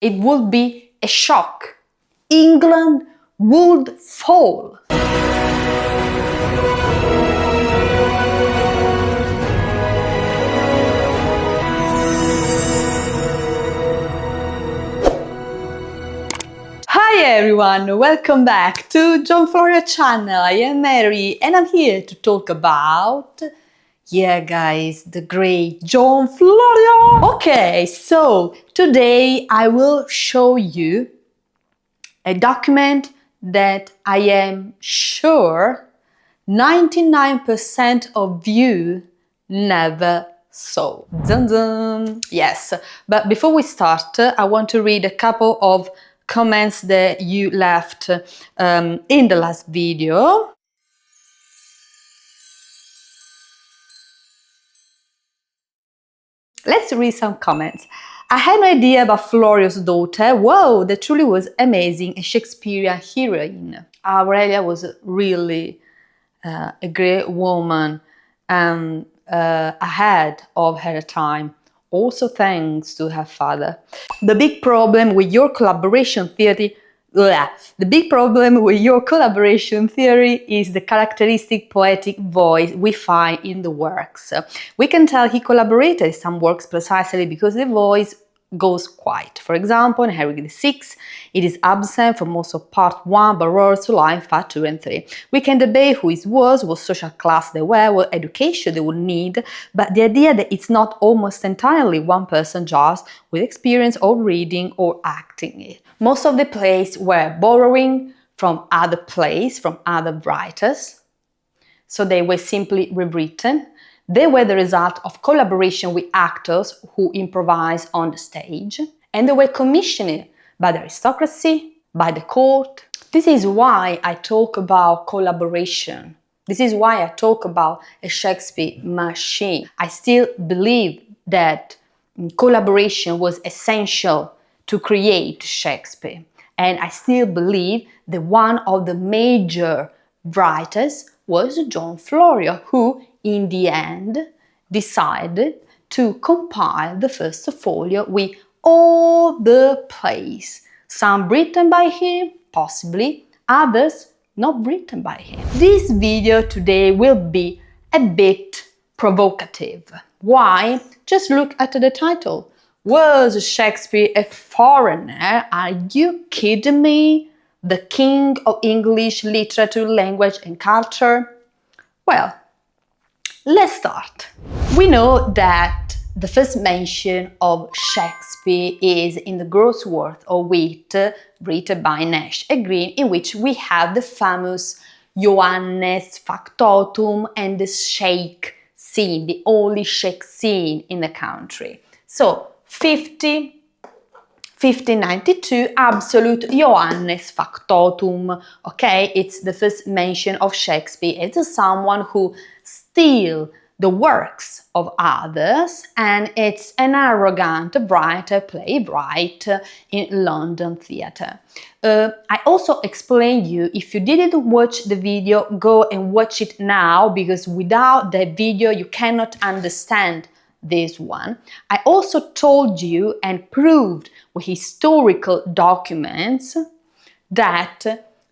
It would be a shock. England would fall. Hi everyone, welcome back to John Florio channel. I am Mary and I'm here to talk about, guys, the great John Florio. Okay, so today I will show you a document that I am sure 99% of you never saw. Dun dun. Yes, but before we start, I want to read a couple of comments that you left in the last video. Let's read some comments. I had no idea about Florio's daughter. Whoa, that truly was amazing, a Shakespearean heroine. Aurelia was really a great woman and ahead of her time, also thanks to her father. The big problem with your collaboration theory is the characteristic poetic voice we find in the works. We can tell he collaborated in some works precisely because the voice goes quiet. For example, in Henry VI, it is absent for most of part 1, but roars to line 5, 2 and 3. We can debate who it was, what social class they were, what education they would need, but the idea that it's not almost entirely one person just with experience or reading or acting it. Most of the plays were borrowing from other plays, from other writers, so they were simply rewritten. They were the result of collaboration with actors who improvise on the stage, and they were commissioned by the aristocracy, by the court. This is why I talk about collaboration. This is why I talk about a Shakespeare machine. I still believe that collaboration was essential to create Shakespeare, and I still believe that one of the major writers was John Florio, who in the end decided to compile the first folio with all the plays, some written by him, possibly, others not written by him. This video today will be a bit provocative. Why? Just look at the title. Was Shakespeare a foreigner? Are you kidding me? The king of English literature, language and culture? Well, let's start. We know that the first mention of Shakespeare is in the Gross Worth of Wit, written by Nash and Green, in which we have the famous Johannes Factotum and the Shake-scene, the only Shake-scene in the country. So, 1592, absolute Johannes Factotum, okay? It's the first mention of Shakespeare. It's someone who steals the works of others, and it's an arrogant writer, playwright in London theatre. I also explained you, if you didn't watch the video, go and watch it now, because without that video you cannot understand this one. I also told you and proved with historical documents that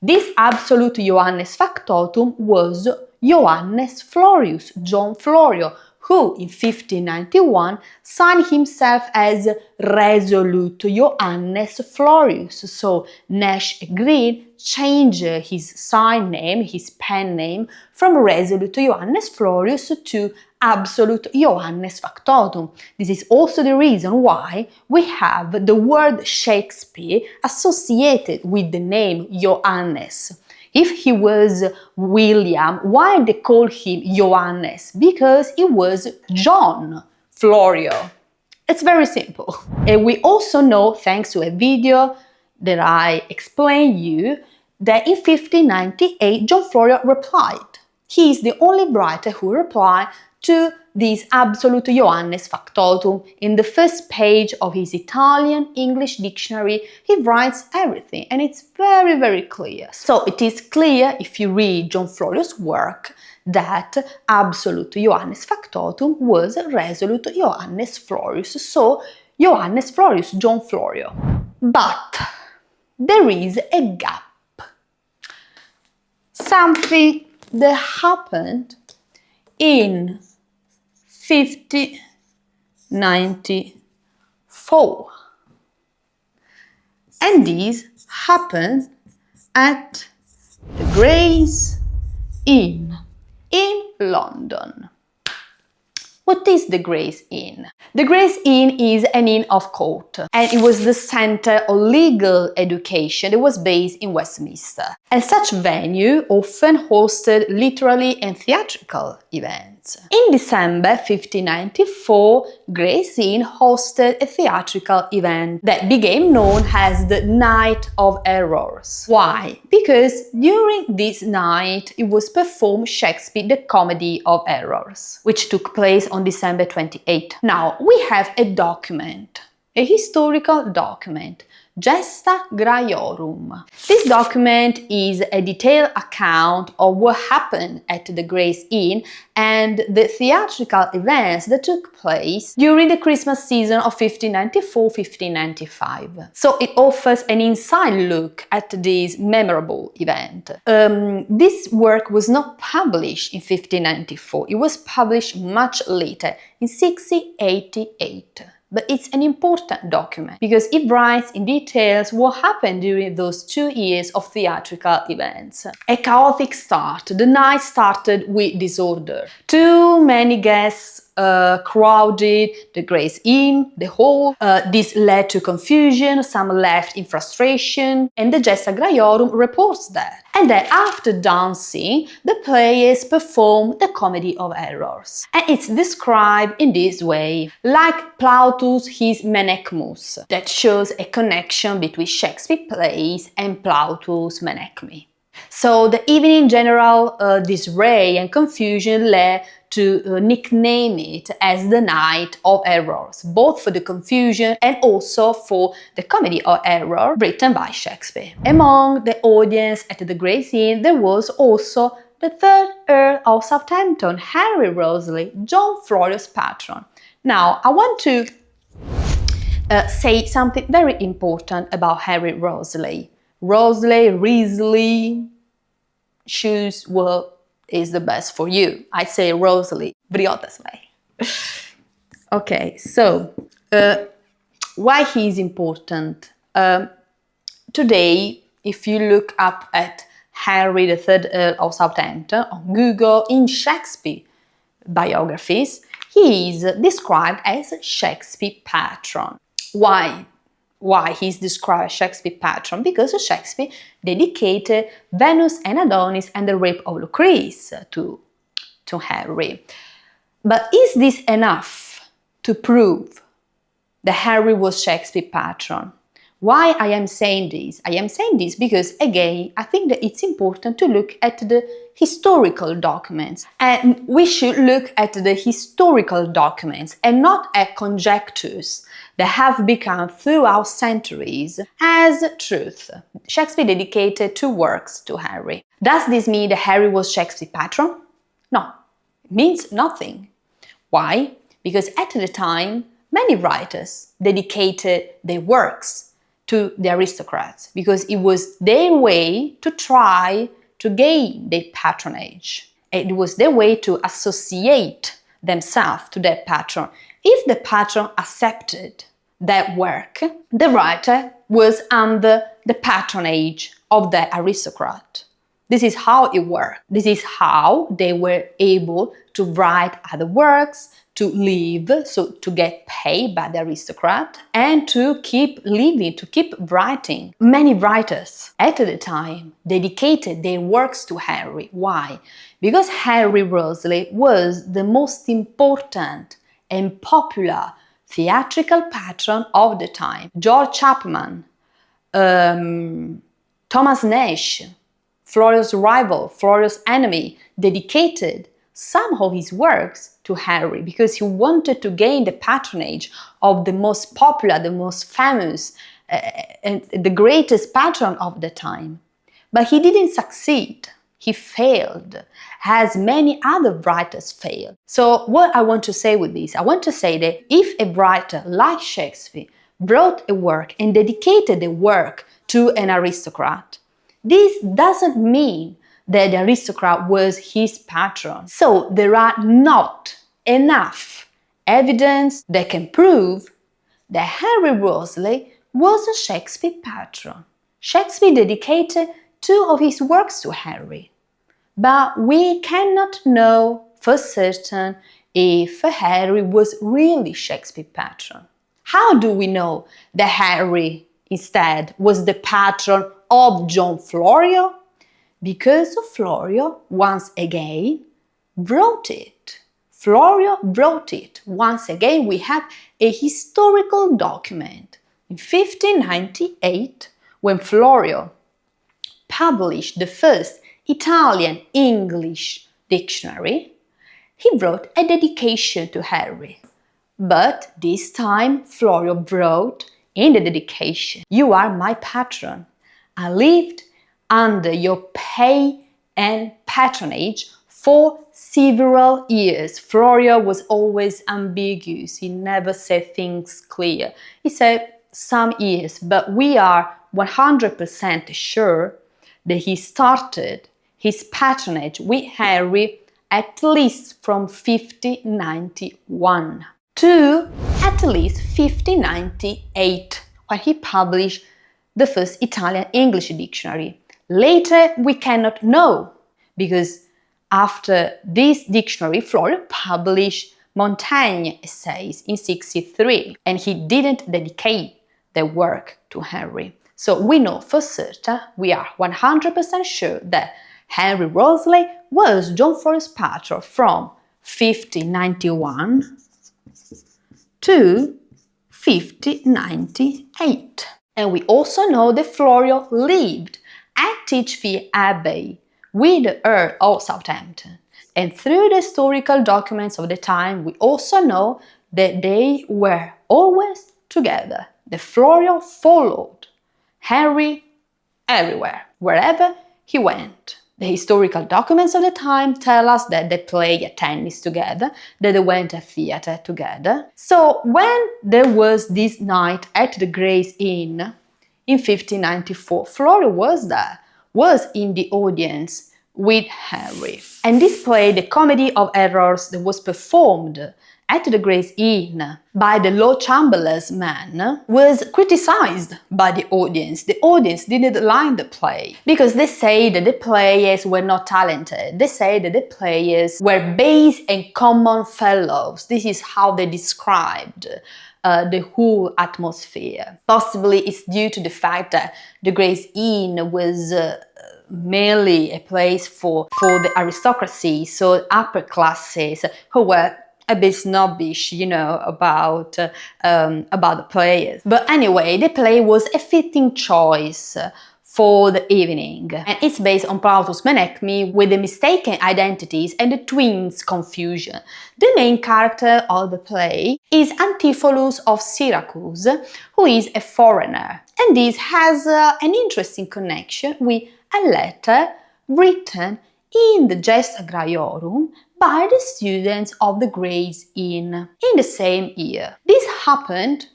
this absolute Johannes Factotum was Johannes Florius, John Florio, who in 1591 signed himself as Resolute Johannes Florius. So Nash agreed, changed his sign name, his pen name, from Resolute Johannes Florius to Absolute Johannes Factotum. This is also the reason why we have the word Shakespeare associated with the name Johannes. If he was William, why they call him Johannes? Because he was John Florio. It's very simple. And we also know, thanks to a video that I explained you, that in 1598 John Florio replied. He is the only writer who replied to this absolute Johannes Factotum. In the first page of his Italian-English dictionary, he writes everything, and it's very, very clear. So it is clear, if you read John Florio's work, that absolute Johannes Factotum was Resolute Johannes Florius. So Johannes Florius, John Florio. But there is a gap. Something that happened in 1594. And this happened at the Gray's Inn in London. What is the Gray's Inn? The Gray's Inn is an inn of court, and it was the center of legal education that was based in Westminster. And such venue often hosted literary and theatrical events. In December 1594, Gray's Inn hosted a theatrical event that became known as the Night of Errors. Why? Because during this night it was performed Shakespeare The Comedy of Errors, which took place on December 28. Now, we have a document, a historical document, Gesta Grayorum. This document is a detailed account of what happened at the Gray's Inn and the theatrical events that took place during the Christmas season of 1594-1595. So it offers an inside look at this memorable event. This work was not published in 1594, it was published much later, in 1688. But it's an important document because it writes in details what happened during those 2 years of theatrical events. A chaotic start. The night started with disorder. Too many guests crowded the Gray's Inn, the hall. This led to confusion, some left in frustration, and the Gesta Grayorum reports that. And then after dancing, the players perform the Comedy of Errors. And it's described in this way, like Plautus his Menechmus, that shows a connection between Shakespeare plays and Plautus' Menechmi. So the evening in general disarray and confusion led to nickname it as the Night of Errors, both for the confusion and also for the Comedy of Error written by Shakespeare. Among the audience at the Gray's Inn there was also the third Earl of Southampton, Henry Wriothesley, John Florio's patron. Now, I want to say something very important about Henry Wriothesley. Wriothesley, choose what is the best for you. I say Wriothesley. Okay, so why he is important? Today, if you look up at Henry III Earl of Southampton on Google in Shakespeare biographies, he is described as Shakespeare patron. Why he's described as Shakespeare patron? Because Shakespeare dedicated Venus and Adonis and the Rape of Lucrece to Henry. But is this enough to prove that Henry was Shakespeare patron? Why I am saying this? I am saying this because, again, I think that it's important to look at the historical documents. And we should look at the historical documents and not at conjectures that have become throughout centuries as truth. Shakespeare dedicated 2 works to Henry. Does this mean that Henry was Shakespeare patron? No, it means nothing. Why? Because at the time, many writers dedicated their works to the aristocrats because it was their way to try to gain their patronage. It was their way to associate themselves to their patron. If the patron accepted that work, the writer was under the patronage of the aristocrat. This is how it worked. This is how they were able to write other works, to live, so to get paid by the aristocrat, and to keep living, to keep writing. Many writers at the time dedicated their works to Henry. Why? Because Henry Wriothesley was the most important and popular theatrical patron of the time. George Chapman, Thomas Nash, Florio's rival, Florio's enemy, dedicated some of his works to Henry because he wanted to gain the patronage of the most popular, the most famous, and the greatest patron of the time. But he didn't succeed. He failed, as many other writers failed. So what I want to say with this, I want to say that if a writer like Shakespeare wrote a work and dedicated the work to an aristocrat, this doesn't mean that the aristocrat was his patron. So there are not enough evidence that can prove that Henry Worsley was a Shakespeare patron. Shakespeare dedicated 2 of his works to Henry, but we cannot know for certain if Henry was really Shakespeare's patron. How do we know that Henry instead was the patron of John Florio? Because Florio, once again, wrote it. Florio wrote it. Once again, we have a historical document. In 1598, when Florio published the first Italian-English dictionary, he wrote a dedication to Henry. But this time, Florio wrote in the dedication, "You are my patron. I lived under your pay and patronage for several years." Florio was always ambiguous. He never said things clear. He said some years, but we are 100% sure that he started his patronage with Henry at least from 1591 to at least 1598, when he published the first Italian-English dictionary. Later, we cannot know, because after this dictionary, Florio published Montaigne essays in 63, and he didn't dedicate the work to Henry. So we know for certain, we are 100% sure that Henry Worsley was John Florio's patron from 1591 to 1598. And we also know that Florio lived at Titchfield Abbey with the Earl of Southampton. And through the historical documents of the time, we also know that they were always together. The Florio followed Henry everywhere, wherever he went. The historical documents of the time tell us that they played at tennis together, that they went to theatre together. So when there was this night at the Gray's Inn in 1594, Florio was there, was in the audience with Henry. And this play, The Comedy of Errors, that was performed at the Gray's Inn by the Lord Chamberlain's man, was criticized by the audience. The audience didn't like the play because they say that the players were not talented. They say that the players were base and common fellows. This is how they described the whole atmosphere. Possibly it's due to the fact that the Gray's Inn was merely a place for the aristocracy, so upper classes who were a bit snobbish, about the players. But anyway, the play was a fitting choice for the evening, and it's based on Plautus' Menechmi with the mistaken identities and the twins' confusion. The main character of the play is Antipholus of Syracuse, who is a foreigner, and this has an interesting connection with a letter written in the Gesta Grayorum by the students of the Gray's Inn in the same year. This happened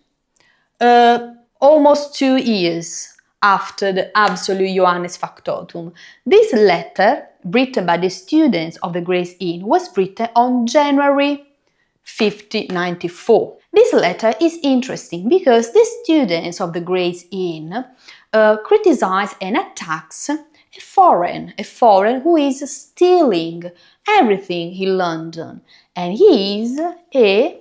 almost 2 years after the absolute Johannes Factotum. This letter, written by the students of the Gray's Inn, was written on January 1594. This letter is interesting because the students of the Gray's Inn criticize and attacks a foreign who is stealing everything in London, and he is a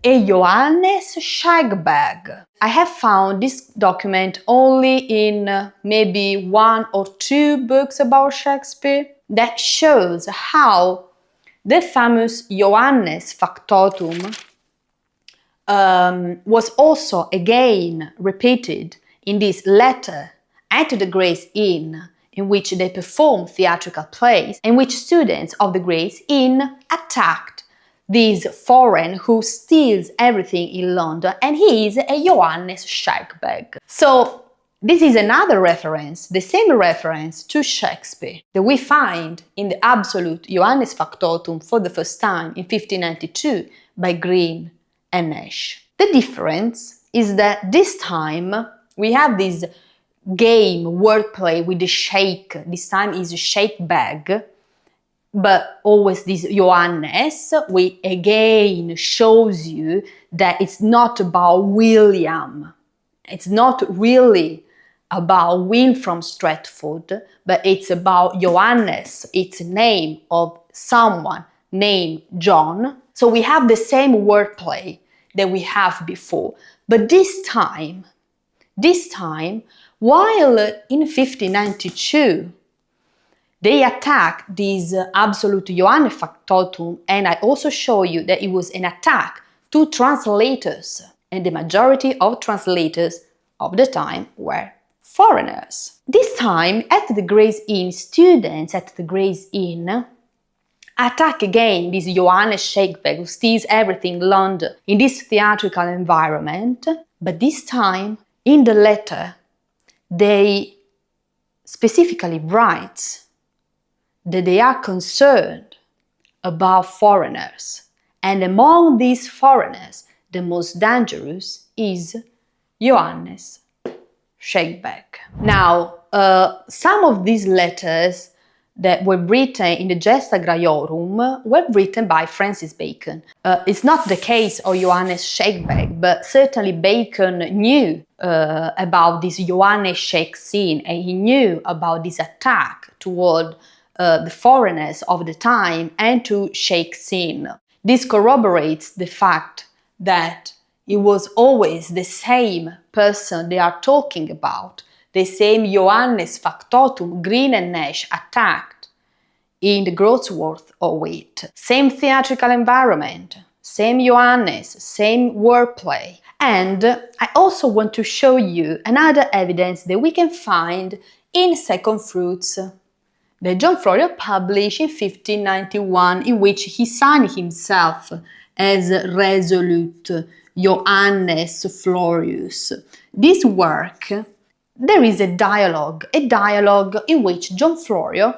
Johannes Shagbag. I have found this document only in maybe 1 or 2 books about Shakespeare that shows how the famous Johannes Factotum was also again repeated in this letter at the Gray's Inn, in which they performed theatrical plays, in which students of the Gray's Inn attacked this foreign who steals everything in London, and he is a Johannes Shagbag. So This is another reference, the same reference to Shakespeare that we find in the absolute Johannes Factotum for the first time in 1592 by Green and Nash. The difference is that this time we have this game, wordplay with the shake. This time is Shakebag, but always this Johannes, which again shows you that it's not about William. It's not really about Will from Stratford, but it's about Johannes. It's a name of someone named John. So we have the same wordplay that we have before. But this time, while in 1592, they attacked this absolute Johannes Factotum, and I also show you that it was an attack to translators, and the majority of translators of the time were foreigners. This time, at the Gray's Inn, students at the Gray's Inn attack again this Johannes Shagbag who steals everything in London in this theatrical environment, but this time, in the letter, they specifically write that they are concerned about foreigners, and among these foreigners, the most dangerous is Johannes Shagbag. Now, some of these letters that were written in the Gesta Grayorum were written by Francis Bacon. It's not the case of Johannes Shagbag, but certainly Bacon knew about this Johannes Shake-scene, and he knew about this attack toward the foreigners of the time and to Shake-scene. This corroborates the fact that it was always the same person they are talking about, the same Johannes Factotum, Green and Nash attacked in the Grotsworth of Wit. Same theatrical environment, same Johannes, same wordplay. And I also want to show you another evidence that we can find in Second Fruits that John Florio published in 1591, in which he signed himself as Resolute Johannes Florius. This work, there is a dialogue in which John Florio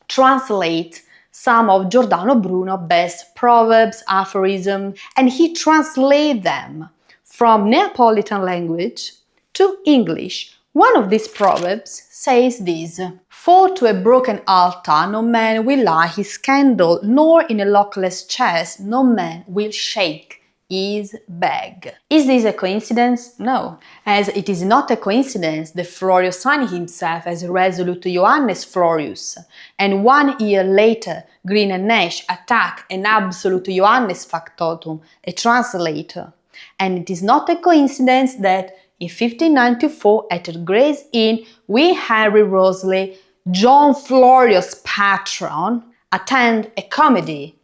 translates some of Giordano Bruno's best proverbs, aphorisms, and he translates them from Neapolitan language to English. One of these proverbs says this: "For to a broken altar no man will lie his candle, nor in a lockless chest no man will shake his bag." Is this a coincidence? No, as it is not a coincidence that Florio signed himself as Resolute Johannes Florius, and 1 year later Green and Nash attack an absolute Johannes Factotum, a translator. And it is not a coincidence that in 1594 at Gray's Inn, we Henry Roseley, John Florio's patron, attend a comedy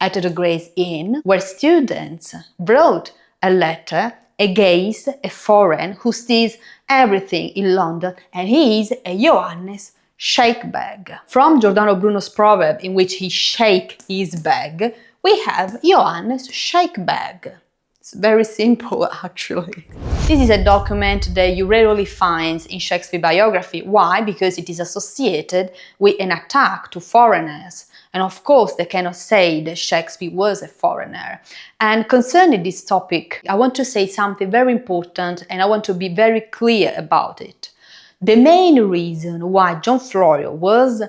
at the Gray's Inn, where students wrote a letter against a foreigner who steals everything in London, and he is a Johannes Shake-bag. From Giordano Bruno's proverb in which he shake his bag, we have Johannes Shake-bag. It's very simple, actually. This is a document that you rarely find in Shakespeare biography. Why? Because it is associated with an attack to foreigners. And of course, they cannot say that Shakespeare was a foreigner. And concerning this topic, I want to say something very important, and I want to be very clear about it. The main reason why John Florio was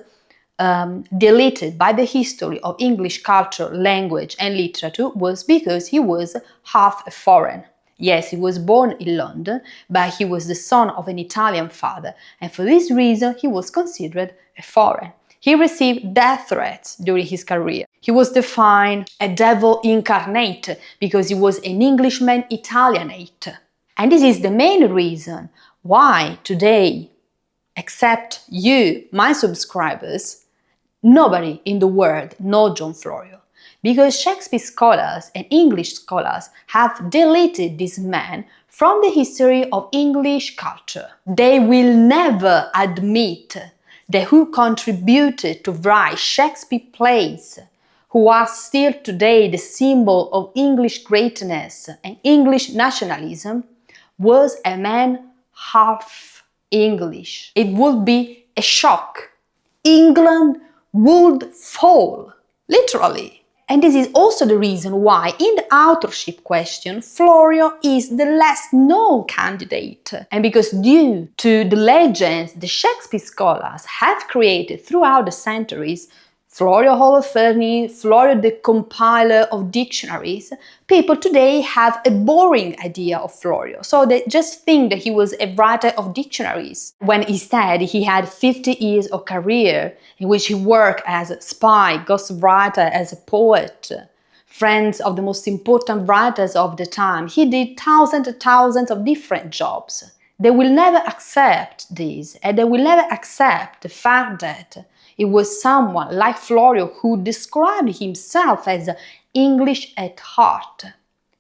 deleted by the history of English culture, language and literature was because he was half a foreign. Yes, he was born in London, but he was the son of an Italian father, and for this reason he was considered a foreign. He received death threats during his career. He was defined a devil incarnate because he was an Englishman Italianate. And this is the main reason why today, except you, my subscribers, nobody in the world knows John Florio, because Shakespeare scholars and English scholars have deleted this man from the history of English culture. They will never admit that who contributed to write Shakespeare plays, who are still today the symbol of English greatness and English nationalism, was a man half English. It would be a shock. England would fall, literally. And this is also the reason why, in the authorship question, Florio is the less known candidate. And because due to the legends the Shakespeare scholars have created throughout the centuries, Florio Holofernes, Florio the compiler of dictionaries, people today have a boring idea of Florio. So they just think that he was a writer of dictionaries, when instead he had 50 years of career in which he worked as a spy, ghostwriter, as a poet, friends of the most important writers of the time. He did thousands and thousands of different jobs. They will never accept this, and they will never accept the fact that it was someone like Florio who described himself as English at heart.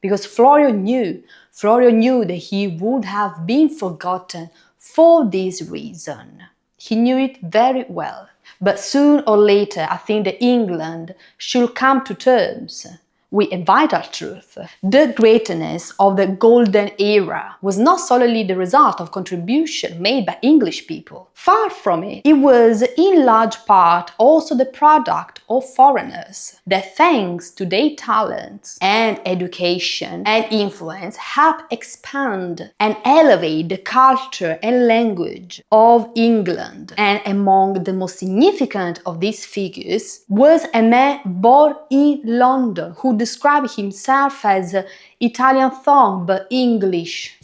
Because Florio knew that he would have been forgotten for this reason. He knew it very well. But soon or later, I think that England should come to terms with a vital truth. The greatness of the golden era was not solely the result of contribution made by English people. Far from it. It was in large part also the product of foreigners that, thanks to their talents and education and influence, helped expand and elevate the culture and language of England. And among the most significant of these figures was a man born in London who described himself as Italian tongue but English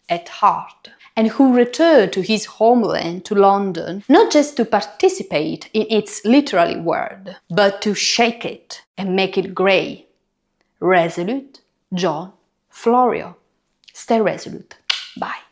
at heart, and who returned to his homeland, to London, not just to participate in its literary world, but to shake it and make it grey. Resolute, John Florio. Stay resolute. Bye.